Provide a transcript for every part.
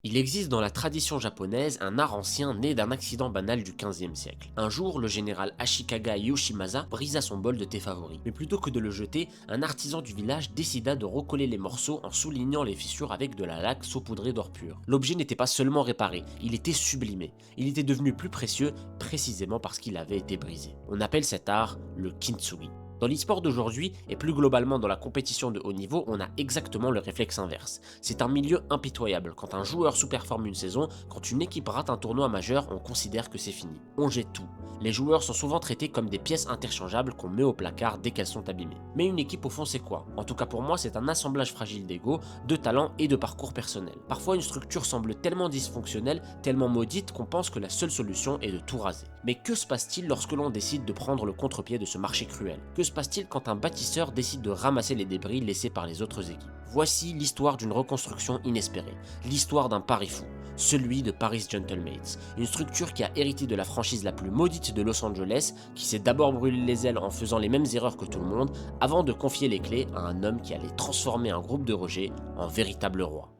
Il existe dans la tradition japonaise un art ancien né d'un accident banal du XVe siècle. Un jour, le général Ashikaga Yoshimasa brisa son bol de thé favori. Mais plutôt que de le jeter, un artisan du village décida de recoller les morceaux en soulignant les fissures avec de la laque saupoudrée d'or pur. L'objet n'était pas seulement réparé, il était sublimé. Il était devenu plus précieux précisément parce qu'il avait été brisé. On appelle cet art le kintsugi. Dans l'e-sport d'aujourd'hui, et plus globalement dans la compétition de haut niveau, on a exactement le réflexe inverse. C'est un milieu impitoyable. Quand un joueur sous-performe une saison, quand une équipe rate un tournoi majeur, on considère que c'est fini. On jette tout. Les joueurs sont souvent traités comme des pièces interchangeables qu'on met au placard dès qu'elles sont abîmées. Mais une équipe au fond c'est quoi? En tout cas pour moi, c'est un assemblage fragile d'ego, de talent et de parcours personnel. Parfois une structure semble tellement dysfonctionnelle, tellement maudite qu'on pense que la seule solution est de tout raser. Mais que se passe-t-il lorsque l'on décide de prendre le contre-pied de ce marché cruel? Que se passe-t-il quand un bâtisseur décide de ramasser les débris laissés par les autres équipes? Voici l'histoire d'une reconstruction inespérée, l'histoire d'un pari fou, celui de Paris Gentlemates, une structure qui a hérité de la franchise la plus maudite de Los Angeles, qui s'est d'abord brûlé les ailes en faisant les mêmes erreurs que tout le monde, avant de confier les clés à un homme qui allait transformer un groupe de rejet en véritable roi.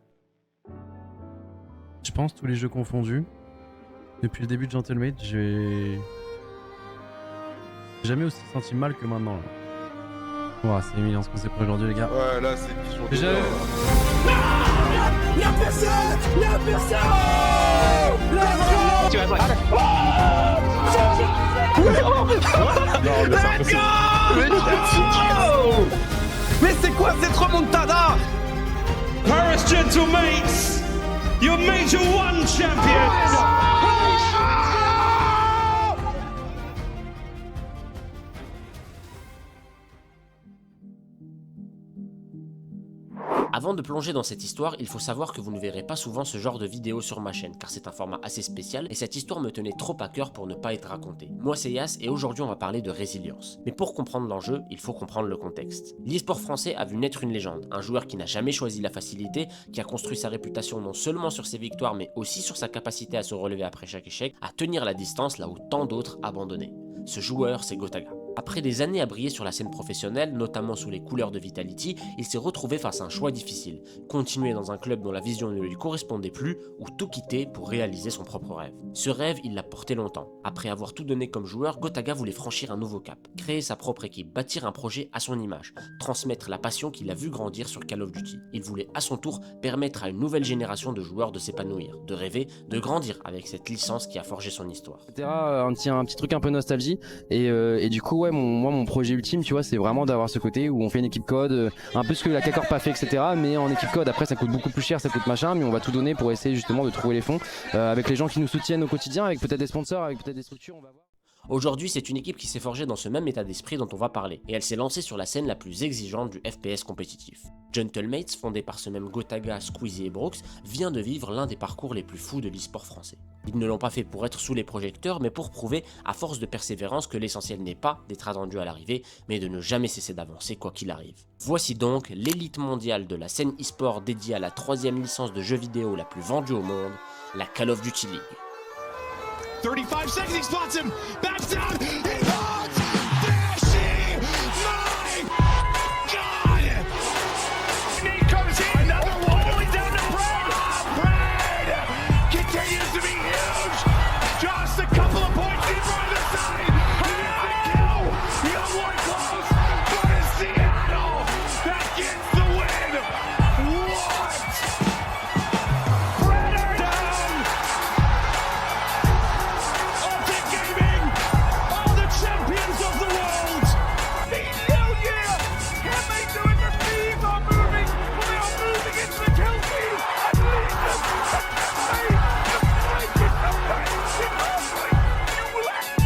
Je pense tous les jeux confondus, depuis le début de Gentlemate, j'ai jamais aussi senti mal que maintenant. Là. Ouah, c'est humiliant ce qu'on s'est pris aujourd'hui, les gars. Ouais, là, c'est mission de Déjà. Y'a personne! Y'a personne! Tu vas voir. Non, mais c'est impressionnant. Mais c'est quoi cette remontada? Paris Gentlemates, your Major 1 champions! Avant de plonger dans cette histoire, il faut savoir que vous ne verrez pas souvent ce genre de vidéo sur ma chaîne, car c'est un format assez spécial et cette histoire me tenait trop à cœur pour ne pas être racontée. Moi c'est Yas et aujourd'hui on va parler de résilience. Mais pour comprendre l'enjeu, il faut comprendre le contexte. L'e-sport français a vu naître une légende, un joueur qui n'a jamais choisi la facilité, qui a construit sa réputation non seulement sur ses victoires mais aussi sur sa capacité à se relever après chaque échec, à tenir la distance là où tant d'autres abandonnaient. Ce joueur, c'est Gotaga. Après des années à briller sur la scène professionnelle, notamment sous les couleurs de Vitality, il s'est retrouvé face à un choix difficile. Continuer dans un club dont la vision ne lui correspondait plus, ou tout quitter pour réaliser son propre rêve. Ce rêve, il l'a porté longtemps. Après avoir tout donné comme joueur, Gotaga voulait franchir un nouveau cap. Créer sa propre équipe, bâtir un projet à son image, transmettre la passion qu'il a vu grandir sur Call of Duty. Il voulait à son tour permettre à une nouvelle génération de joueurs de s'épanouir, de rêver, de grandir avec cette licence qui a forgé son histoire. Un petit truc un peu nostalgie et du coup ouais mon projet ultime tu vois c'est vraiment d'avoir ce côté où on fait une équipe code un peu ce que la K-Corp a fait etc mais en équipe code après ça coûte beaucoup plus cher ça coûte machin mais on va tout donner pour essayer justement de trouver les fonds avec les gens qui nous soutiennent au quotidien avec peut-être des sponsors avec peut-être des structures on va voir. Aujourd'hui, c'est une équipe qui s'est forgée dans ce même état d'esprit dont on va parler, et elle s'est lancée sur la scène la plus exigeante du FPS compétitif. Gentlemates, fondé par ce même Gotaga, Squeezie et Brooks, vient de vivre l'un des parcours les plus fous de l'e-sport français. Ils ne l'ont pas fait pour être sous les projecteurs, mais pour prouver, à force de persévérance, que l'essentiel n'est pas d'être attendu à l'arrivée, mais de ne jamais cesser d'avancer quoi qu'il arrive. Voici donc l'élite mondiale de la scène e-sport dédiée à la 3e licence de jeux vidéo la plus vendue au monde, la Call of Duty League. 35 seconds, he spots him! Backs down! He holds! There she! My God! He comes in! Another one! Only down to Brad! Brad! Continues to be huge! Just a couple of points in front of the side! And it's the kill! He got one close! But it's Seattle that gets the win! What? Brad are down! Optic Gaming are the champions of the world! The new year! Can they do it? The thieves are moving! They are moving into the kill feed! And lead them! The fight is the fight! It's happening! You left!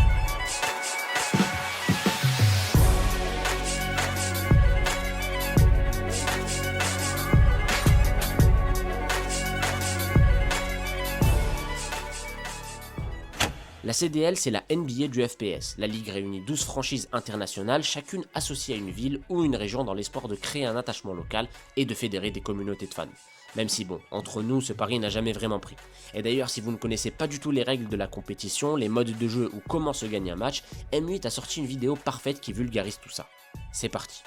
La CDL, c'est la NBA du FPS. La ligue réunit 12 franchises internationales, chacune associée à une ville ou une région dans l'espoir de créer un attachement local et de fédérer des communautés de fans. Même si bon, entre nous, ce pari n'a jamais vraiment pris. Et d'ailleurs, si vous ne connaissez pas du tout les règles de la compétition, les modes de jeu ou comment se gagne un match, M8 a sorti une vidéo parfaite qui vulgarise tout ça. C'est parti.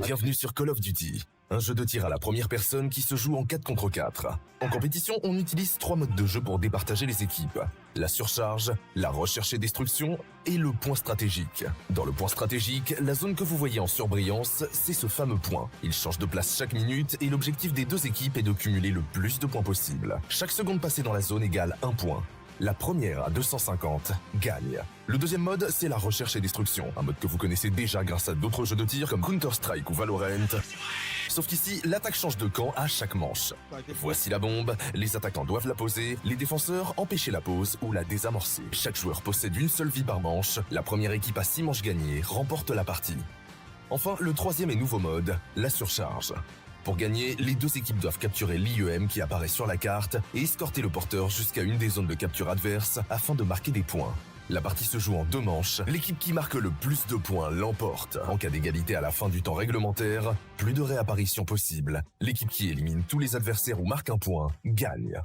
Bienvenue sur Call of Duty. Un jeu de tir à la première personne qui se joue en 4 contre 4. En compétition, on utilise 3 modes de jeu pour départager les équipes. La surcharge, la recherche et destruction et le point stratégique. Dans le point stratégique, la zone que vous voyez en surbrillance, c'est ce fameux point. Il change de place chaque minute et l'objectif des deux équipes est de cumuler le plus de points possible. Chaque seconde passée dans la zone égale 1 point. La première à 250 gagne. Le deuxième mode, c'est la recherche et destruction, un mode que vous connaissez déjà grâce à d'autres jeux de tir comme Counter-Strike ou Valorant. Sauf qu'ici, l'attaque change de camp à chaque manche. Voici la bombe, les attaquants doivent la poser, les défenseurs empêcher la pose ou la désamorcer. Chaque joueur possède une seule vie par manche, la première équipe à 6 manches gagnées remporte la partie. Enfin, le troisième et nouveau mode, la surcharge. Pour gagner, les deux équipes doivent capturer l'IEM qui apparaît sur la carte et escorter le porteur jusqu'à une des zones de capture adverse afin de marquer des points. La partie se joue en 2 manches, l'équipe qui marque le plus de points l'emporte. En cas d'égalité à la fin du temps réglementaire, plus de réapparitions possibles. L'équipe qui élimine tous les adversaires ou marque un point gagne.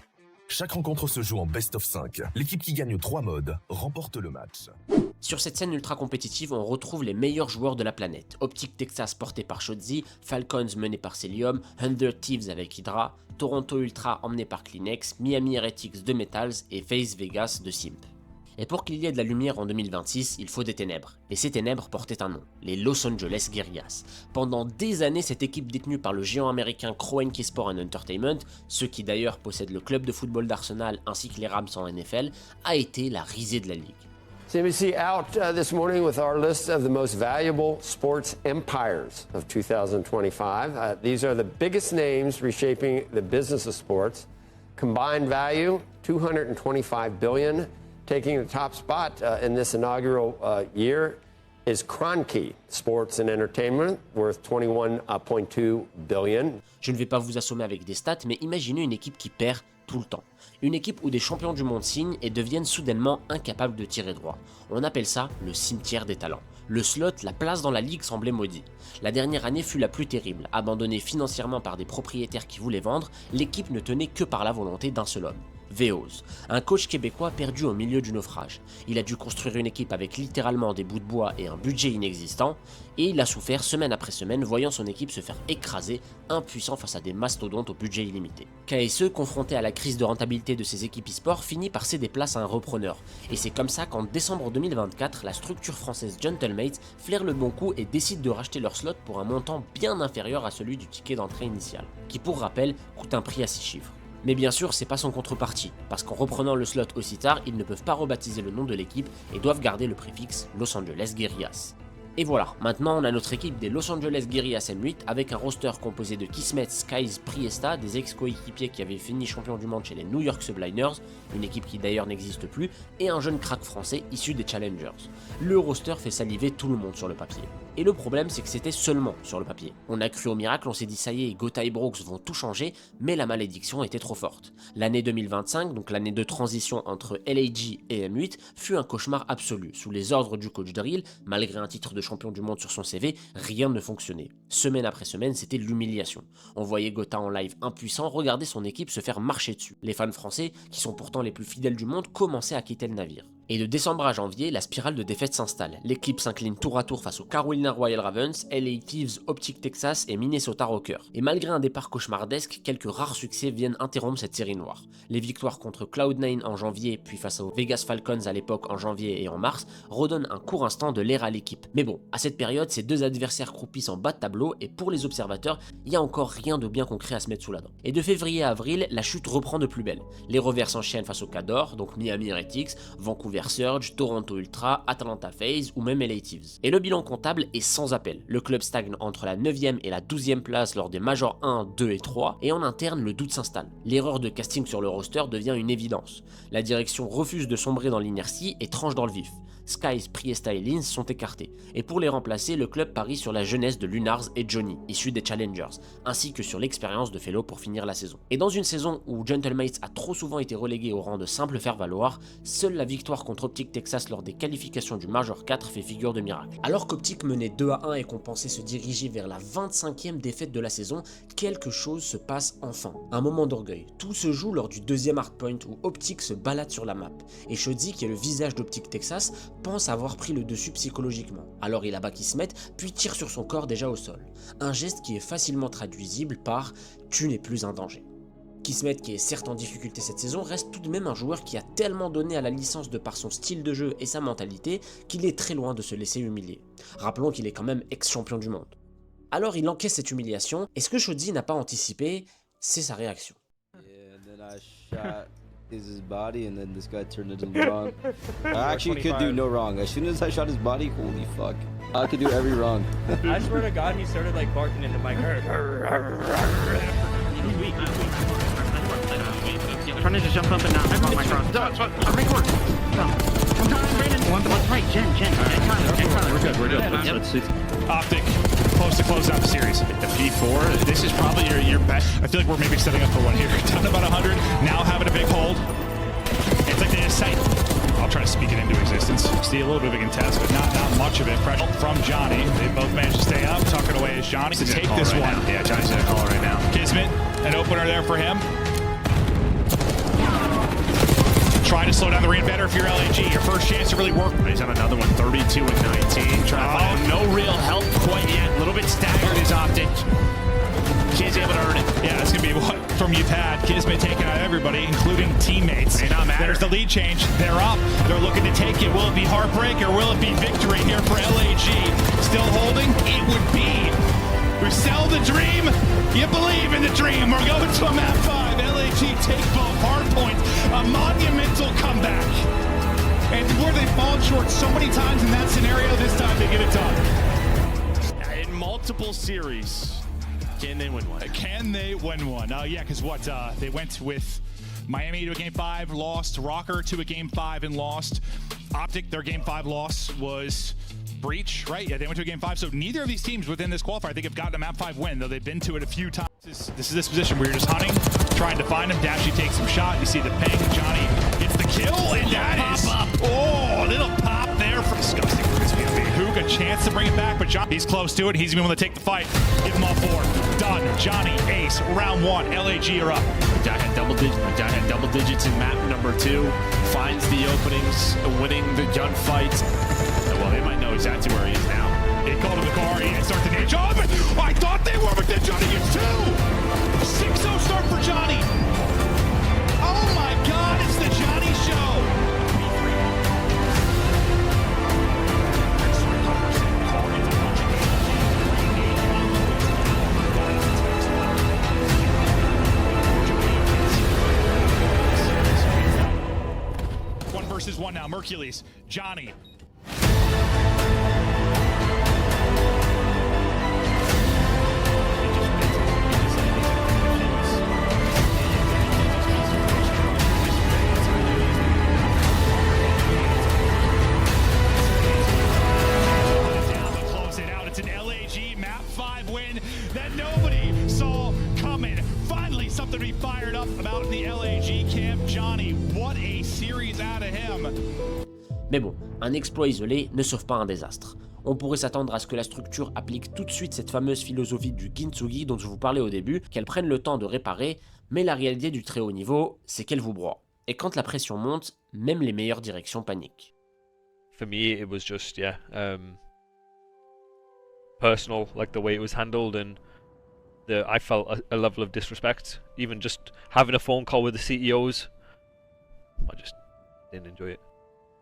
Chaque rencontre se joue en best of 5. L'équipe qui gagne 3 modes remporte le match. Sur cette scène ultra compétitive, on retrouve les meilleurs joueurs de la planète. Optic Texas porté par Shotzzy, Falcons mené par Celium, Thunder Thieves avec Hydra, Toronto Ultra emmené par Kleenex, Miami Heretics de Metals et FaZe Vegas de Simp. Et pour qu'il y ait de la lumière en 2026, il faut des ténèbres. Et ces ténèbres portaient un nom, les Los Angeles Guerrillas. Pendant des années, cette équipe détenue par le géant américain Kroenke Sport & Entertainment, ceux qui d'ailleurs possèdent le club de football d'Arsenal ainsi que les Rams en NFL, a été la risée de la ligue. CNBC out this morning with our list of the most valuable sports empires of 2025. These are the biggest names reshaping the business of sports. Combined value, $225 billion. Taking the top spot in this inaugural year is Kroenke Sports and Entertainment, worth $21.2 billion. Je ne vais pas vous assommer avec des stats, mais imaginez une équipe qui perd tout le temps. Une équipe où des champions du monde signent et deviennent soudainement incapables de tirer droit. On appelle ça le cimetière des talents. Le slot, la place dans la ligue semblait maudit. La dernière année fut la plus terrible. Abandonnée financièrement par des propriétaires qui voulaient vendre, l'équipe ne tenait que par la volonté d'un seul homme. Veoz, un coach québécois perdu au milieu du naufrage. Il a dû construire une équipe avec littéralement des bouts de bois et un budget inexistant, et il a souffert semaine après semaine voyant son équipe se faire écraser, impuissant face à des mastodontes au budget illimité. KSE, confronté à la crise de rentabilité de ses équipes e-sport, finit par céder place à un repreneur. Et c'est comme ça qu'en décembre 2024, la structure française Gentlemates flaire le bon coup et décide de racheter leur slot pour un montant bien inférieur à celui du ticket d'entrée initial, qui pour rappel coûte un prix à 6 chiffres. Mais bien sûr, c'est pas sans contrepartie, parce qu'en reprenant le slot aussi tard, ils ne peuvent pas rebaptiser le nom de l'équipe et doivent garder le préfixe Los Angeles Guerrillas. Et voilà, maintenant on a notre équipe des Los Angeles Guerrillas M8 avec un roster composé de Kismet, Skies, Priesta, des ex-coéquipiers qui avaient fini champion du monde chez les New York Subliners, une équipe qui d'ailleurs n'existe plus, et un jeune crack français issu des Challengers. Le roster fait saliver tout le monde sur le papier. Et le problème, c'est que c'était seulement sur le papier. On a cru au miracle, on s'est dit ça y est, Gotha et Brooks vont tout changer, mais la malédiction était trop forte. L'année 2025, donc l'année de transition entre LAG et M8, fut un cauchemar absolu. Sous les ordres du coach Drill, malgré un titre de champion du monde sur son CV, rien ne fonctionnait. Semaine après semaine, c'était l'humiliation. On voyait Gotha en live impuissant regarder son équipe se faire marcher dessus. Les fans français, qui sont pourtant les plus fidèles du monde, commençaient à quitter le navire. Et de décembre à janvier, la spirale de défaites s'installe. L'équipe s'incline tour à tour face aux Carolina Royal Ravens, LA Thieves, Optic Texas et Minnesota Rockers. Et malgré un départ cauchemardesque, quelques rares succès viennent interrompre cette série noire. Les victoires contre Cloud9 en janvier, puis face aux Vegas Falcons à l'époque en janvier et en mars, redonnent un court instant de l'air à l'équipe. Mais bon, à cette période, ces deux adversaires croupissent en bas de tableau et pour les observateurs, il n'y a encore rien de bien concret à se mettre sous la dent. Et de février à avril, la chute reprend de plus belle. Les revers s'enchaînent face aux Cador, donc Miami Heretics, Vancouver Surge, Toronto Ultra, Atlanta FaZe ou même LA Thieves. Et le bilan comptable est sans appel. Le club stagne entre la 9e et la 12e place lors des Majors 1, 2 et 3, et en interne, le doute s'installe. L'erreur de casting sur le roster devient une évidence. La direction refuse de sombrer dans l'inertie et tranche dans le vif. Skies, Priesta et Lins sont écartés. Et pour les remplacer, le club parie sur la jeunesse de Lunars et Johnny, issus des Challengers, ainsi que sur l'expérience de Fellow pour finir la saison. Et dans une saison où Gentlemates a trop souvent été relégué au rang de simple faire-valoir, seule la victoire contre Optic Texas lors des qualifications du Major 4 fait figure de miracle. Alors qu'Optic menait 2-1 et qu'on pensait se diriger vers la 25e défaite de la saison, quelque chose se passe enfin. Un moment d'orgueil. Tout se joue lors du deuxième hardpoint où Optic se balade sur la map. Et Shoddy, qui est le visage d'Optic Texas, pense avoir pris le dessus psychologiquement. Alors il abat Kismet, puis tire sur son corps déjà au sol. Un geste qui est facilement traduisible par « tu n'es plus un danger ». Kismet, qui est certes en difficulté cette saison, reste tout de même un joueur qui a tellement donné à la licence de par son style de jeu et sa mentalité qu'il est très loin de se laisser humilier. Rappelons qu'il est quand même ex-champion du monde. Alors il encaisse cette humiliation, et ce que Shoddy n'a pas anticipé, c'est sa réaction. His body, and then this guy turned it wrong. I actually could do no wrong. As soon as I shot his body, holy fuck. I could do every wrong. I swear to God, he started like barking into my mic. He's weak. Trying to just jump up and down. I'm my cross. I'm right court. I'm trying, Brandon. One's right. Jen. We're good. Yep. Optic, close to close out the series. The P4, this is probably your best. I feel like we're maybe setting up for one here. Down to about 100, now having a big hold. It's like they just say, I'll try to speak it into existence. See a little bit of a contest, but not much of it. Pressure from Johnny. They both managed to stay up. Tucking away is Johnny to take this one. Now. Yeah, Johnny's gonna call right now. Kismet, an opener there for him. Try to slow down the rain better if you're LAG. Your first chance to really work. He's on another one, 32 and 19. Trying to find no real help quite yet. A little bit staggered is Optic. Kid's able to earn it. Yeah, that's going to be what from you've had. Kismet taking out everybody, including teammates. May not matter. There's the lead change. They're up. They're looking to take it. Will it be heartbreak or will it be victory here for LAG? Still holding? It would be. We sell the dream. You believe in the dream. We're going to a map 5. LAG take both hard points. A monumental comeback. And where they've fallen short so many times in that scenario, this time they get it done. In multiple series, can they win one? Can they win one? Yeah, because they went with Miami to a Game 5, lost. Rocker to a Game 5 and lost. Optic, their Game 5 loss was Breach, right? Yeah, they went to a Game 5. So neither of these teams within this qualifier, I think, have gotten a Map 5 win, though they've been to it a few times. This is this position where you're just hunting, trying to find him. Dashy takes some shot. You see the ping. Johnny gets the kill, and that is a little pop there for disgusting for his BMB. Hook a chance to bring it back, but Johnny, he's close to it. He's gonna be able to take the fight. Give him all 4. Done. Johnny ace. Round 1. LAG are up. Jack had double digits in map number 2. Finds the openings, winning the gunfight. Well, they might know exactly where he is now. They called him the car. He starts the name. Oh, I thought they were, but then Johnny gets 2. 6-0 start for Johnny. Oh my God, it's the Johnny show. One versus one now. Mercules, Johnny. Something to be fired up about in the LAG camp. Johnny, what a series out of him. Mais bon, un exploit isolé ne sauve pas un désastre. On pourrait s'attendre à ce que la structure applique tout de suite cette fameuse philosophie du Kintsugi dont je vous parlais au début, qu'elle prenne le temps de réparer, mais la réalité du très haut niveau, c'est qu'elle vous broie. Et quand la pression monte, même les meilleures directions paniquent. For me, it was just, personal, like the way it was handled, and I felt a level of disrespect. Even just having a phone call with the CEOs, I just didn't enjoy it.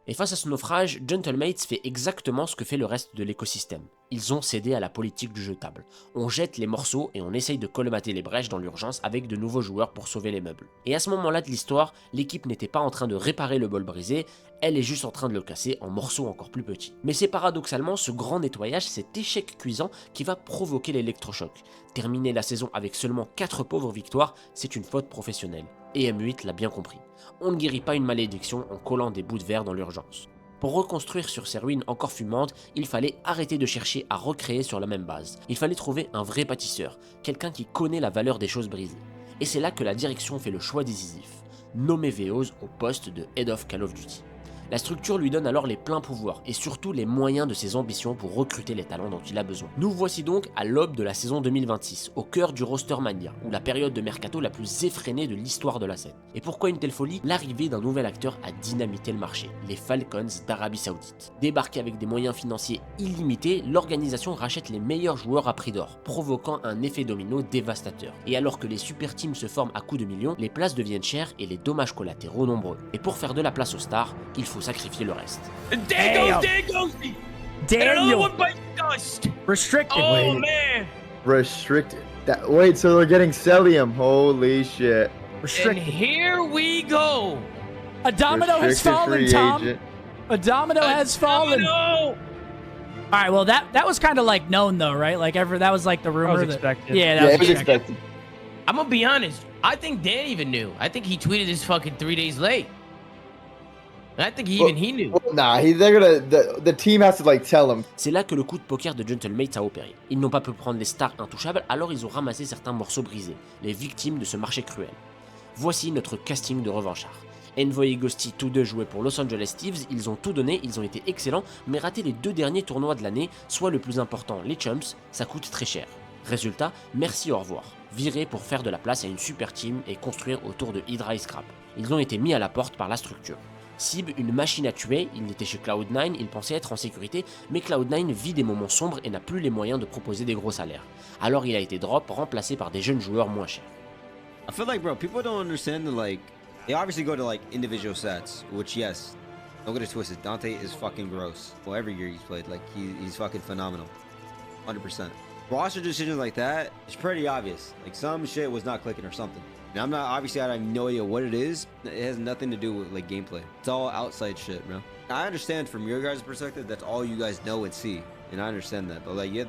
Et face à ce naufrage, Gentlemates fait exactement ce que fait le reste de l'écosystème. Ils ont cédé à la politique du jetable. On jette les morceaux et on essaye de colmater les brèches dans l'urgence avec de nouveaux joueurs pour sauver les meubles. Et à ce moment-là de l'histoire, l'équipe n'était pas en train de réparer le bol brisé, elle est juste en train de le casser en morceaux encore plus petits. Mais c'est paradoxalement ce grand nettoyage, cet échec cuisant qui va provoquer l'électrochoc. Terminer la saison avec seulement 4 pauvres victoires, c'est une faute professionnelle. Et M8 l'a bien compris. On ne guérit pas une malédiction en collant des bouts de verre dans l'urgence. Pour reconstruire sur ces ruines encore fumantes, il fallait arrêter de chercher à recréer sur la même base. Il fallait trouver un vrai pâtisseur, quelqu'un qui connaît la valeur des choses brisées. Et c'est là que la direction fait le choix décisif. Nommer Veoz au poste de Head of Call of Duty. La structure lui donne alors les pleins pouvoirs et surtout les moyens de ses ambitions pour recruter les talents dont il a besoin. Nous voici donc à l'aube de la saison 2026, au cœur du roster mania, ou la période de mercato la plus effrénée de l'histoire de la scène. Et pourquoi une telle folie? L'arrivée d'un nouvel acteur a dynamité le marché, les Falcons d'Arabie Saoudite. Débarqués avec des moyens financiers illimités, l'organisation rachète les meilleurs joueurs à prix d'or, provoquant un effet domino dévastateur. Et alors que les super teams se forment à coups de millions, les places deviennent chères et les dommages collatéraux nombreux. Et pour faire de la place aux stars, il faut sacrifier le reste. Daniel. Restricted. Oh man. Restricted. Wait, so they're getting Celium. Holy shit. Restricted. And here we go. A domino has fallen, Tom. Agent. A domino has fallen. All right, well that was kind of like known though, right? Like that was like the rumor. That was expected. Yeah, that was expected. I'm gonna be honest. I think Dan even knew. I think he tweeted this fucking 3 days late. I think he knew. Nah, the team has to like tell him. C'est là que le coup de poker de Gentlemates a opéré. Ils n'ont pas pu prendre les stars intouchables, alors ils ont ramassé certains morceaux brisés, les victimes de ce marché cruel. Voici notre casting de revanchards. Envoy et Ghosty, tous deux jouaient pour Los Angeles Thieves, ils ont tout donné, ils ont été excellents, mais raté les 2 derniers tournois de l'année, soit le plus important, les Chumps, ça coûte très cher. Résultat, merci au revoir. Virés pour faire de la place à une super team et construire autour de Hydra et Scrap. Ils ont été mis à la porte par la structure. Sib, une machine à tuer, il était chez Cloud9, il pensait être en sécurité, mais Cloud9 vit des moments sombres et n'a plus les moyens de proposer des gros salaires. Alors il a été drop, remplacé par des jeunes joueurs moins chers. I feel like, bro, people don't understand that, like, they obviously go to, like, individual stats, which, yes, don't get it twisted, Dante is fucking gross. Well, every year he's played, like, he's fucking phenomenal. 100%. Roster decisions like that, it's pretty obvious. Like, some shit was not clicking or something. And I'm not, obviously, I have no idea what it is. It has nothing to do with, like, gameplay. It's all outside shit, bro. I understand from your guys' perspective, that's all you guys know and see. And I understand that. But, like, you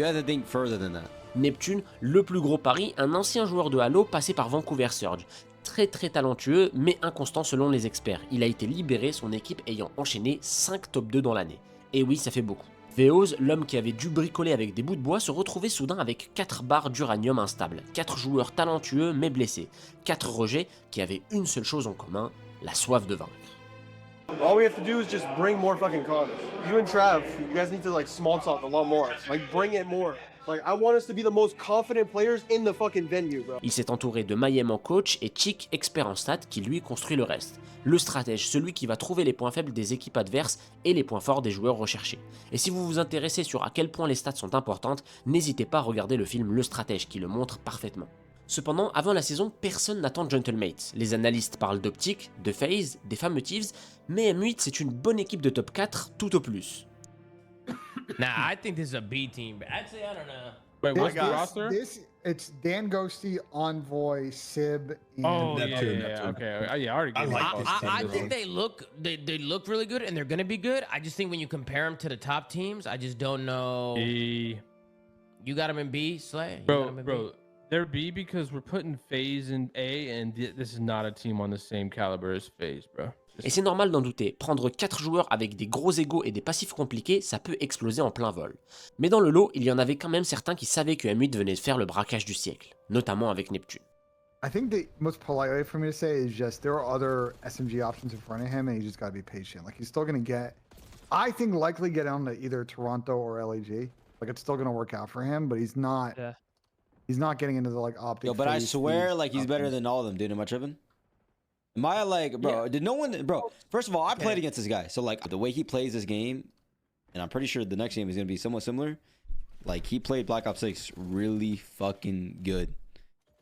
have to think further than that. Neptune, le plus gros pari, un ancien joueur de Halo passé par Vancouver Surge. Très talentueux, mais inconstant selon les experts. Il a été libéré, son équipe ayant enchaîné 5 top 2 dans l'année. Et oui, ça fait beaucoup. Veoz, l'homme qui avait dû bricoler avec des bouts de bois, se retrouvait soudain avec 4 barres d'uranium instables, 4 joueurs talentueux mais blessés, 4 rejets qui avaient une seule chose en commun, la soif de vaincre. All we have to do is just bring more fucking content. You and Trav, you guys need to like small talk a lot more. Like bring it more. Like I want us to be the most confident players in the fucking venue, bro. Il s'est entouré de Mayhem en coach et Chick, expert en stats, qui lui construit le reste. Le stratège, celui qui va trouver les points faibles des équipes adverses et les points forts des joueurs recherchés. Et si vous vous intéressez sur à quel point les stats sont importantes, n'hésitez pas à regarder le film Le Stratège qui le montre parfaitement. Cependant, avant la saison, personne n'attend Gentlemates. Les analystes parlent d'optique, de phase, des fameux Thieves, mais M8 c'est une bonne équipe de top 4 tout au plus. Nah, I think this is a B team, but actually I don't know. Wait, what's the roster? It's Dan Ghosty, Envoy, Sib, and Neptune. Okay. Yeah, I already. I think they look really good, and they're gonna be good. I just think when you compare them to the top teams, I just don't know. B. You got them in B, Slay? Bro, they're B because we're putting FaZe in A, and this is not a team on the same caliber as FaZe, bro. Et c'est normal d'en douter, prendre 4 joueurs avec des gros égos et des passifs compliqués, ça peut exploser en plein vol. Mais dans le lot, il y en avait quand même certains qui savaient que M8 venait de faire le braquage du siècle, notamment avec Neptune. I think the most polite way for me to say is just there are other SMG options in front of him and he just gotta be patient. Like he's still gonna get, I think likely get on to either Toronto or LAG. Like it's still gonna work out for him, but he's not getting into the like optic. Yo, but I swear like he's better than all of them, dude. Am I tripping? Am I like, bro, did no one, bro, first of all, I played against this guy. So like the way he plays this game, and I'm pretty sure the next game is going to be somewhat similar. Like he played Black Ops 6 really fucking good.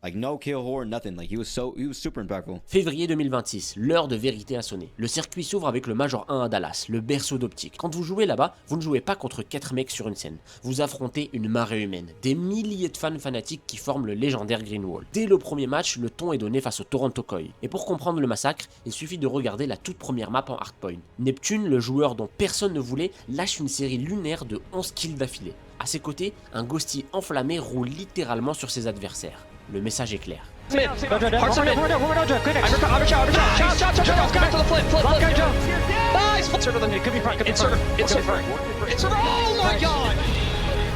Like no kill whore, nothing. Like he was super impactful. Février 2026, l'heure de vérité a sonné. Le circuit s'ouvre avec le Major 1 à Dallas, le berceau d'optique. Quand vous jouez là-bas, vous ne jouez pas contre 4 mecs sur une scène. Vous affrontez une marée humaine, des milliers de fans fanatiques qui forment le légendaire Green Wall. Dès le premier match, le ton est donné face au Toronto Koi. Et pour comprendre le massacre, il suffit de regarder la toute première map en hardpoint. Neptune, le joueur dont personne ne voulait, lâche une série lunaire de 11 kills d'affilée. À ses côtés, un Ghosty enflammé roule littéralement sur ses adversaires. Le message est clair.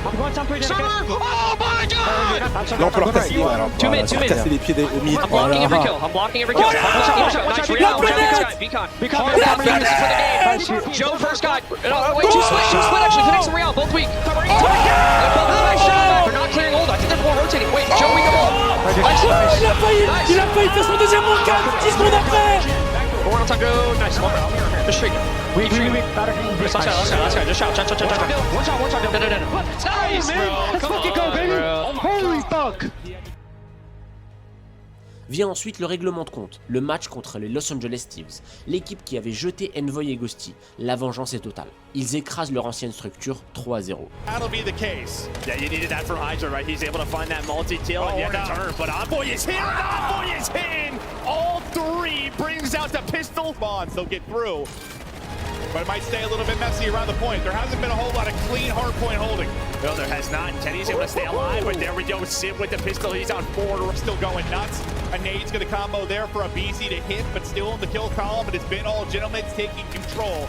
I'm going some pretty. Oh my god! Là on peut leur casser, voilà, Two mid. casser les pieds au mid. I'm blocking every kill. I'm blocking every kill. Watch out. Beacon. Joe first guy. Wait, two split actually. Connects to Real. Both weak. Covering. They're not clearing hold. I think they're more rotating. Wait, Joe weak the ball. Il a failli faire son deuxième moncal 10 secondes après. One on time, go. Nice. One round. Just streak. Weak. Last guy. Just shout. One shot. No. Nice, bro. Let's fucking go, baby. Holy fuck. Vient ensuite le règlement de compte, le match contre les Los Angeles Thieves, l'équipe qui avait jeté Envoy et Ghosty. La vengeance est totale. Ils écrasent leur ancienne structure 3-0. That'll be the case. Yeah, you needed that from Hydra, right? He's able to find that multi-kill and yet return, but Envoy is here! Envoy is in! All three brings out the pistol. Bonds, they'll get through. But it might stay a little bit messy around the point. There hasn't been a whole lot of clean hard point holding. No, there has not. Kenny's able to stay alive, but there we go. Sim with the pistol. He's on 4, still going nuts. A nade's going to combo there for a BZ to hit, but still in the kill column. It has been all gentlemen taking control.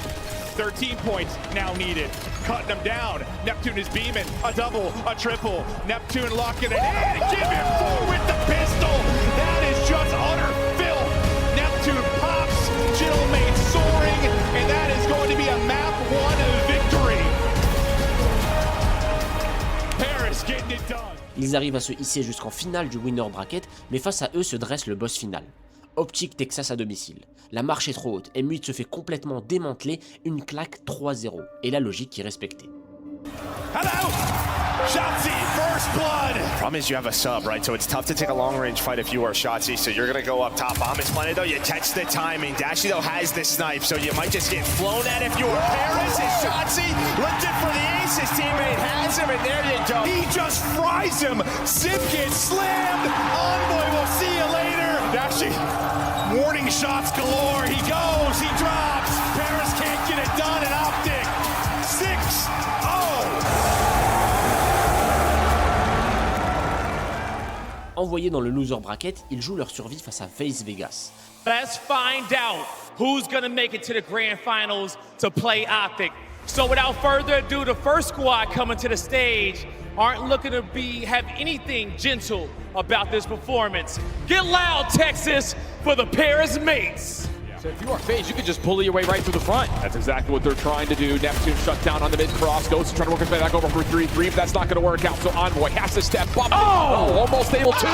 13 points now needed. Cutting them down. Neptune is beaming. A double, a triple. Neptune locking it in. Give him 4 with the pistol. That is just utter filth. Neptune pops. Gentleman soaring. And that is going to be a map 1 victory. Paris getting it done. Ils arrivent à se hisser jusqu'en finale du winner bracket, mais face à eux se dresse le boss final. Optic Texas à domicile. La marche est trop haute, M8 se fait complètement démanteler, une claque 3-0. Et la logique est respectée. Hello! Shotzzy, first blood! Problem is you have a sub, right? So it's tough to take a long-range fight if you are Shotzzy, so you're gonna go up top. Bomb is planted though, you catch the timing. Dashy though has the snipe, so you might just get flown at if you are Paris. Is Shotzzy lifted for the ace, his teammate has him, and there you go. He just fries him! Zip gets slammed! Envoy, we'll see you later! Dashy, warning shots galore, he goes, he drops! Paris can't get it done, and Optic, 6-0! Envoyés dans le loser bracket, ils jouent leur survie face à FaZe Vegas. Let's find out who's gonna make it to the grand finals to play Optic. So without further ado, the first squad coming to the stage aren't looking to have anything gentle about this performance. Get loud, Texas, for the Paris mates. So if you are FaZe, you can just bully your way right through the front. That's exactly what they're trying to do. Neptune shut down on the mid-cross. Ghost trying to work his way back over for 3-3, but that's not going to work out. So Envoy has to step up. Oh, almost able to.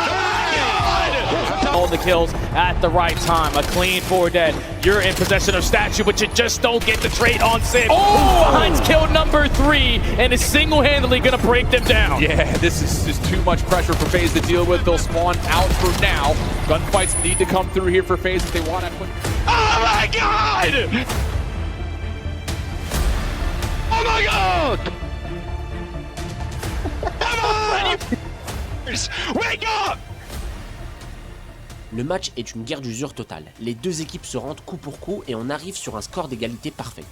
All the kills at the right time. A clean 4 dead. You're in possession of Statue, but you just don't get the trade on Sim. Oh, Heinz killed number 3 and is single-handedly going to break them down. Yeah, this is just too much pressure for FaZe to deal with. They'll spawn out for now. Gunfights need to come through here for FaZe if they want to put... Oh my god! Oh my god! Come on, you wake up! Le match est une guerre d'usure totale. Les deux équipes se rendent coup pour coup et on arrive sur un score d'égalité parfait.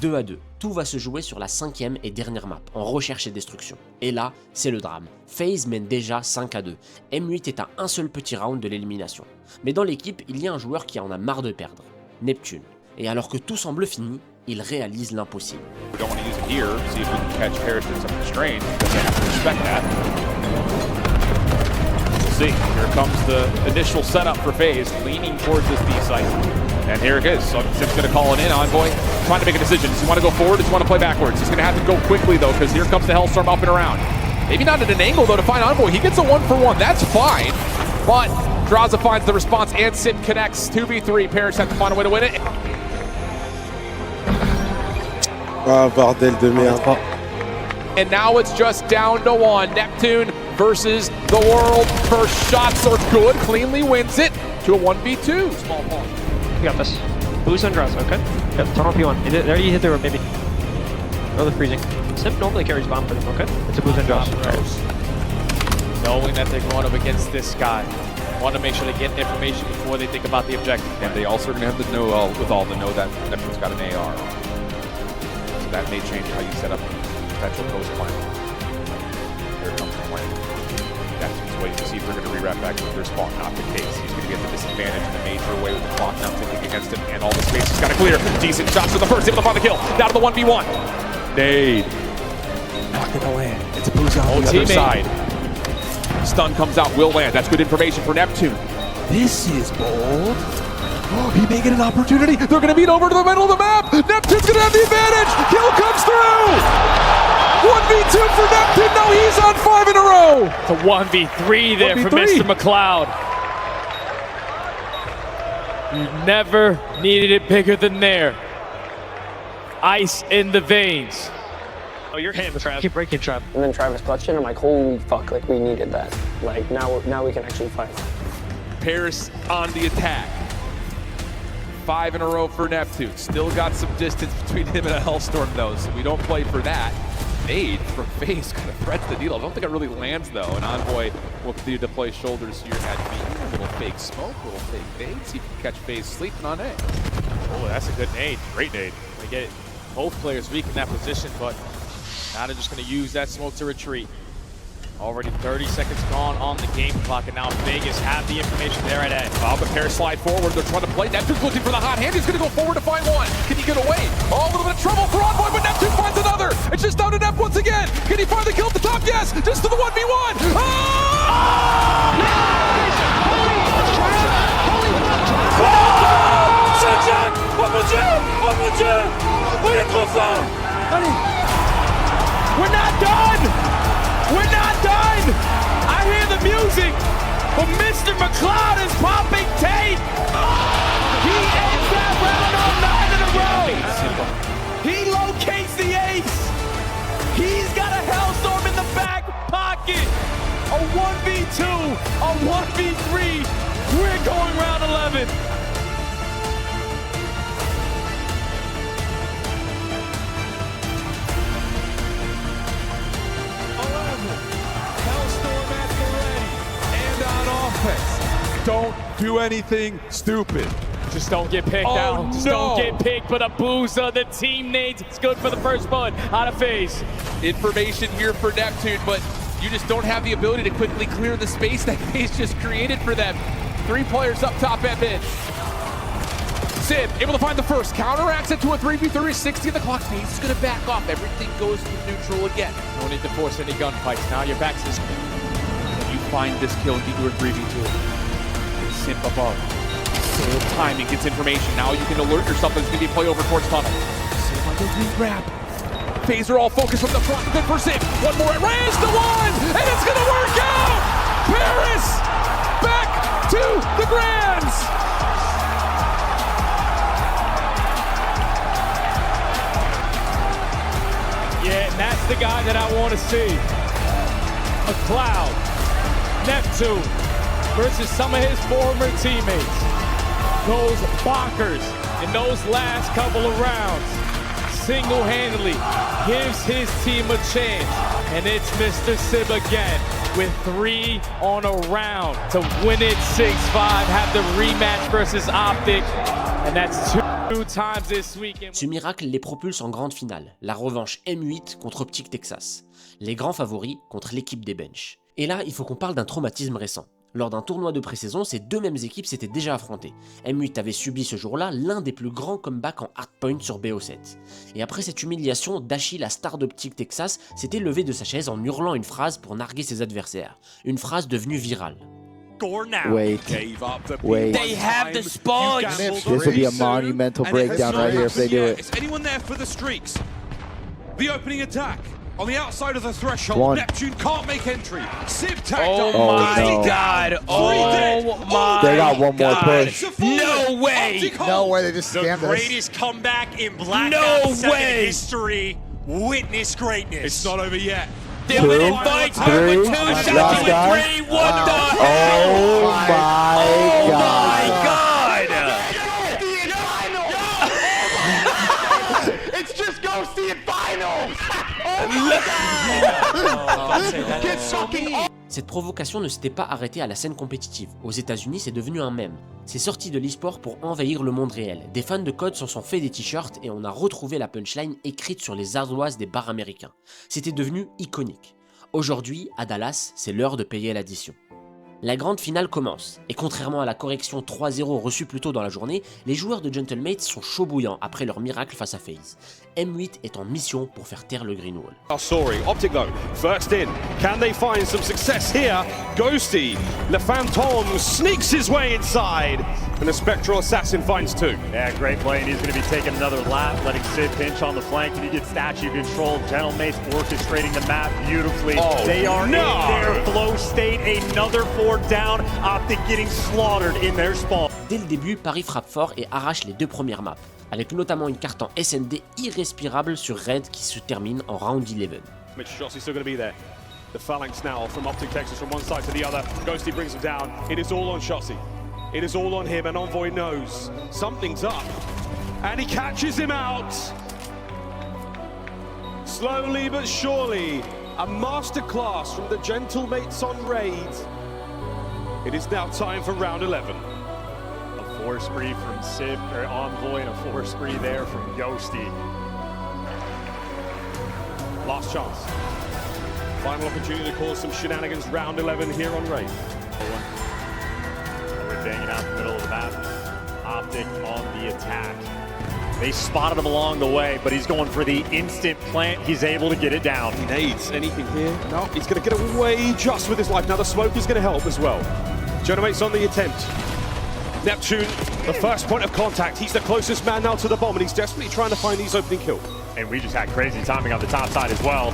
2-2. Tout va se jouer sur la 5e et dernière map, en recherche et destruction. Et là, c'est le drame. FaZe mène déjà 5-2. M8 est à un seul petit round de l'élimination. Mais dans l'équipe, il y a un joueur qui en a marre de perdre. Neptune. Et alors que tout semble fini, il réalise l'impossible. See, here comes the initial setup for FaZe, leaning towards this B site. And here it is. So Sim's going to call it in. Envoy trying to make a decision. Does he want to go forward? Does he want to play backwards? He's going to have to go quickly, though, because here comes the Hellstorm up and around. Maybe not at an angle, though, to find Envoy. He gets a 1-for-1. That's fine. But Draza finds the response, and Sim connects. 2v3. Paris have to find a way to win it. Ah, bordel de merde. And now it's just down to 1. Neptune versus the world. First shots are good. Cleanly wins it to a 1v2. Small ball. You got this. Boost on Draza, okay? Yep, turn off P1. They already hit there, maybe. Oh, they're freezing. Sim normally carries bomb for them, okay? It's a boost on Draza. Right. Knowing that they're going up against this guy, want to make sure they get information before they think about the objective. And they also are going to have to know, with all the know that Neptune's got an AR. So that may change how you set up potential ghost plan. Here comes the plan. Neptune's waiting to see if they're going to re-wrap back with their spawn. Not the case. He's going to get the disadvantage in a major way with the clock now ticking against him, and all the space he's got to clear. Decent shots for the first, able to find the kill. Down to the 1v1. Nade. Not gonna land. It's a Booza on the other side. Stun comes out, will land. That's good information for Neptune. This is bold. Oh, he may get an opportunity. They're gonna meet over to the middle of the map. Neptune's gonna have the advantage. Kill comes through. 1v2 for Neptune. Now he's on 5 in a row. It's a 1v3 there for Mr. McLeod. You never needed it bigger than there. Ice in the veins. Oh, you're hitting Trav. Keep breaking Trav. And then Travis clutched it. I'm like, holy fuck, like we needed that. Like now we can actually fight. Paris on the attack. 5 in a row for Neptune. Still got some distance between him and a Hellstorm though, so we don't play for that. Nade from FaZe kind of threads the needle. I don't think it really lands though, and Envoy will continue to play shoulders here at B. A little fake smoke, a little fake nade. See if you can catch FaZe sleeping on A. Oh, that's a good nade. Great nade. They get both players weak in that position, but now they're just going to use that smoke to retreat. Already 30 seconds gone on the game clock, and now Vegas have the information there at A. Well, the pair slide forward. They're trying to play. Neptune's looking for the hot hand. He's going to go forward to find one. Can he get away? Oh, a little bit of trouble for Envoy, but Neptune finds another. It's just down to Nep once again. Can he find the kill at the top? Yes. Just to the 1v1. We're not done! We're not done! I hear the music, but Mr. McLeod is popping tape! He ends that round on 9 in a row! He locates the ace! He's got a Hellstorm in the back pocket! A 1v2, a 1v3, we're going round 11! Don't do anything stupid. Just don't get picked out. Just don't get picked, but a Booza, the team nades. It's good for the first blood out of FaZe. Information here for Neptune, but you just don't have the ability to quickly clear the space that FaZe just created for them. 3 players up top at mid. Sid able to find the first, counteracts it to a 3v3, 60 on the clock. FaZe is gonna back off. Everything goes to neutral again. No need to force any gunfights. Now you're back to this. You find this kill and get your 3v2. Simp above. Same timing gets information. Now you can alert yourself that it's going to be a play over towards tunnel. Same on the re-grab. FaZe are all focused from the front. Good for Sid. One more. It raised the one, and it's going to work out. Paris back to the Grands. Yeah, and that's the guy that I want to see. McLeod, Neptune versus some of his former teammates. Goes bonkers in those last couple of rounds. Single-handedly gives his team a chance. And it's Mr. Sib again with 3 on a round to win it 6-5. Have the rematch versus Optic. And that's 2 times this weekend. Ce miracle les propulse en grande finale. La revanche M8 contre Optic Texas. Les grands favoris contre l'équipe des Bench. Et là, il faut qu'on parle d'un traumatisme récent. Lors d'un tournoi de pré-saison, ces deux mêmes équipes s'étaient déjà affrontées. M8 avait subi ce jour-là l'un des plus grands comebacks en hardpoint sur BO7. Et après cette humiliation, Dashi, la star d'Optic Texas, s'était levé de sa chaise en hurlant une phrase pour narguer ses adversaires. Une phrase devenue virale. Wait. They have the sponge. This will be a monumental breakdown right here if they do it. Is anyone there for the streaks? The opening attack. On the outside of the threshold, One. Neptune can't make entry. Sib tagged Oh on. my god. Oh my They got one more push. No way. No way, they just The scammed us. greatest comeback in Black No Ops 2 way. history. Witness greatness. It's not over yet. They're winning fights over 2 shots last to guy. 3. What the hell? Oh my god. It's just Ghosty in finals! Cette provocation ne s'était pas arrêtée à la scène compétitive. Aux États-Unis, c'est devenu un mème. C'est sorti de l'e-sport pour envahir le monde réel. Des fans de COD s'en sont fait des t-shirts et on a retrouvé la punchline écrite sur les ardoises des bars américains. C'était devenu iconique. Aujourd'hui, à Dallas, c'est l'heure de payer l'addition. La grande finale commence, et contrairement à la correction 3-0 reçue plus tôt dans la journée, les joueurs de Gentlemates sont chauds bouillants après leur miracle face à FaZe. M8 est en mission pour faire taire le Green Wall. Sorry, Optic though, first in. Can they find some success here? Ghosty, Le Phantom sneaks his way inside, and the Spectral Assassin finds two. Yeah, great play, and he's going to be taking another lap, letting Sid pinch on the flank, and he gets statue control. Gentlemates orchestrating the map beautifully. Oh, they are no. in their flow state, another 4 down, Optic getting slaughtered in their spawn. Dès le début, Paris frappe fort et arrache les 2 premières maps, avec notamment une carte en SND irrespirable sur Red qui se termine en round 11. Mitch Shotzi still going to be there. The phalanx now from Optic Texas from one side to the other. Ghosty brings him down. It is all on Shotzi. It is all on him, and Envoy knows something's up. And he catches him out. Slowly but surely, a masterclass from the Gentlemates on Raid. It is now time for round 11. A 4 spree from Sid, or Envoy, and a 4 spree there from Ghosty. Last chance. Final opportunity to cause some shenanigans. Round 11 here on Raid. We're banging out the middle of the map. Optic on the attack. They spotted him along the way, but he's going for the instant plant. He's able to get it down. He needs anything here. No, he's going to get away just with his life. Now the smoke is going to help as well. Gentlemates on the attempt. Neptune, the first point of contact. He's the closest man now to the bomb, and he's desperately trying to find these opening kills. And we just had crazy timing on the top side as well.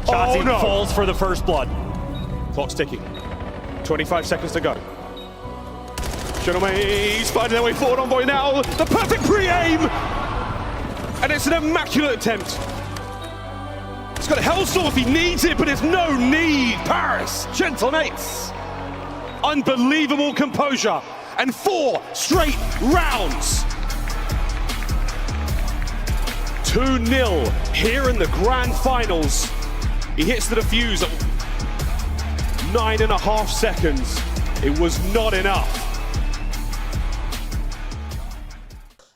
Shotzi falls for the first blood. Clock's ticking. 25 seconds to go. Gentlemates finding their way forward. Envoy now. The perfect pre-aim! And it's an immaculate attempt. He's got a Hellstorm if he needs it, but there's no need. Paris, Gentlemates. Unbelievable composure. And 4 straight rounds. 2-0 here in the grand finals. He hits the defuse at 9.5 seconds. It was not enough.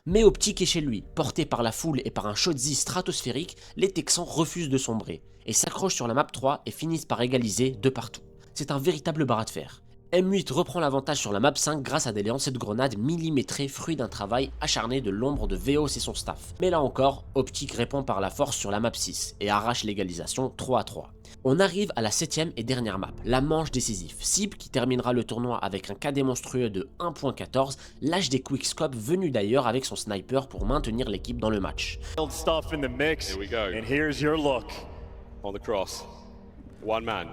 Mais Optic est chez lui, porté par la foule et par un Shotzi stratosphérique, les Texans refusent de sombrer, et s'accrochent sur la map 3 et finissent par égaliser de partout. C'est un véritable bras de fer. M8 reprend l'avantage sur la map 5 grâce à des lancers de grenades millimétrés, fruit d'un travail acharné de l'ombre de Veos et son staff. Mais là encore, Optic répond par la force sur la map 6 et arrache l'égalisation 3-3. On arrive à la 7ème et dernière map, la manche décisive. Sib, qui terminera le tournoi avec un KD monstrueux de 1.14, lâche des quickscopes venus d'ailleurs avec son sniper pour maintenir l'équipe dans le match. Stuff in the mix. Here we go. And here's your look. On the cross. One man.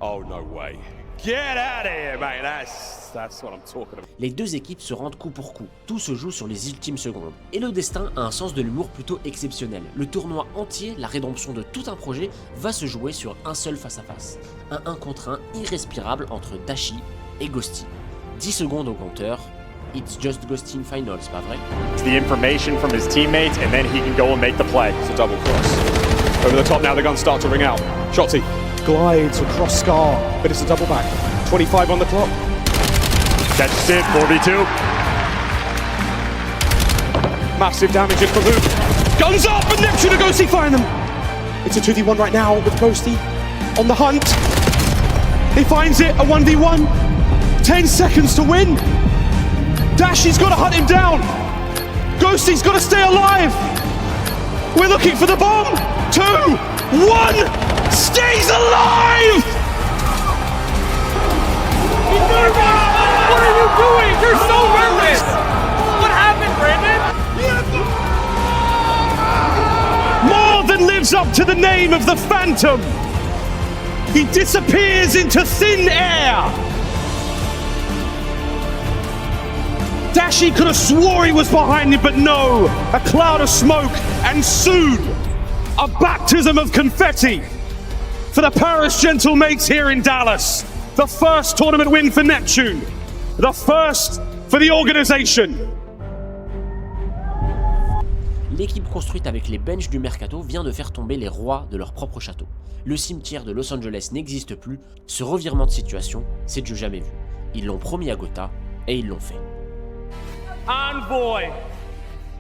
Oh, no way. Get out of here, mate. That's what I'm talking about. Les deux équipes se rendent coup pour coup. Tout se joue sur les ultimes secondes. Et le destin a un sens de l'humour plutôt exceptionnel. Le tournoi entier, la rédemption de tout un projet, va se jouer sur un seul face-à-face. Un 1 contre 1 irrespirable entre Dashi et Ghosty. 10 secondes au compteur. It's just Ghosty in finals, pas vrai? It's the information from his teammates, and then he can go and make the play. It's a double cross. Over the top now, the guns start to ring out. Shotzi glides across Scar, but it's a double back. 25 on the clock. Catches it, 4v2. Massive damage in for Luke. Guns up, and Neptune and Ghosty find them. It's a 2v1 right now with Ghosty on the hunt. He finds it, a 1v1. 10 seconds to win. Dashi's got to hunt him down. Ghosty's got to stay alive. We're looking for the bomb. 2, 1. Stays alive! What are you doing? You're so nervous! What happened, Brandon? More than lives up to the name of the Phantom! He disappears into thin air! Dashi could have swore he was behind him, but no! A cloud of smoke, and soon, a baptism of confetti! For the Paris Gentlemates here in Dallas. The first tournament win for Neptune. The first for the organization. L'équipe construite avec les benches du Mercato vient de faire tomber les rois de leur propre château. Le cimetière de Los Angeles n'existe plus. Ce revirement de situation, c'est du jamais vu. Ils l'ont promis à Gotha et ils l'ont fait. Envoy,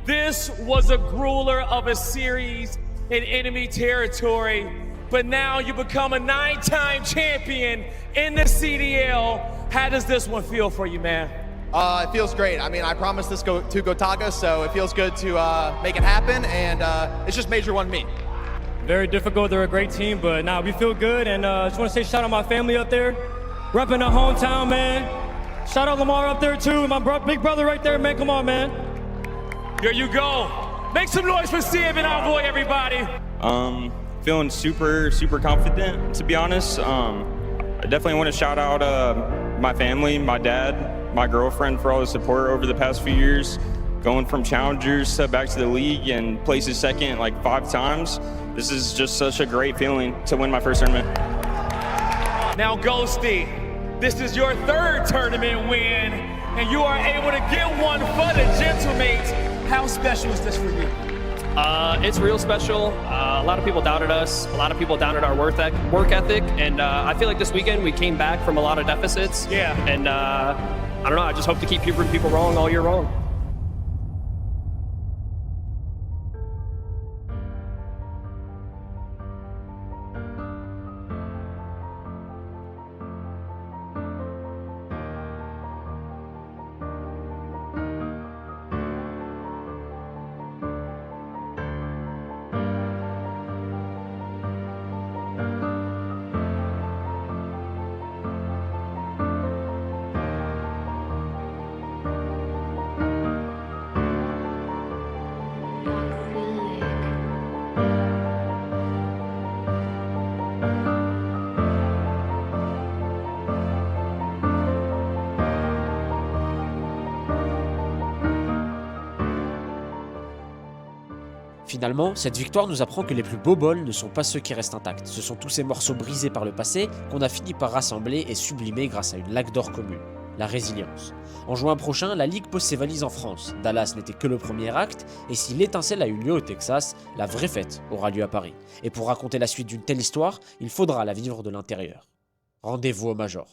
this was a grueler of a series in enemy territory. But now you become a 9-time champion in the CDL. How does this one feel for you, man? It feels great. I mean, I promised this to Gotaga, so it feels good to make it happen, and it's just Major One me. Very difficult. They're a great team, but nah, we feel good, and just want to say shout out my family up there, repping our hometown, man. Shout out Lamar up there too, my big brother right there, man. Come on, man. Here you go. Make some noise for CM and Envoy, everybody. Feeling super confident, to be honest. I definitely want to shout out my family, my dad, my girlfriend for all the support over the past few years. Going from challengers to back to the league and places second like 5 times. This is just such a great feeling to win my first tournament. Now, Ghosty, this is your 3rd tournament win, and you are able to get one for the Gentlemates. How special is this for you? It's real special. A lot of people doubted us. A lot of people doubted our work ethic. And I feel like this weekend we came back from a lot of deficits. Yeah. And I don't know. I just hope to keep proving people wrong all year long. Finalement, cette victoire nous apprend que les plus beaux bols ne sont pas ceux qui restent intacts. Ce sont tous ces morceaux brisés par le passé qu'on a fini par rassembler et sublimer grâce à une laque d'or commune, la résilience. En juin prochain, la Ligue pose ses valises en France. Dallas n'était que le premier acte, et si l'étincelle a eu lieu au Texas, la vraie fête aura lieu à Paris. Et pour raconter la suite d'une telle histoire, il faudra la vivre de l'intérieur. Rendez-vous au Major.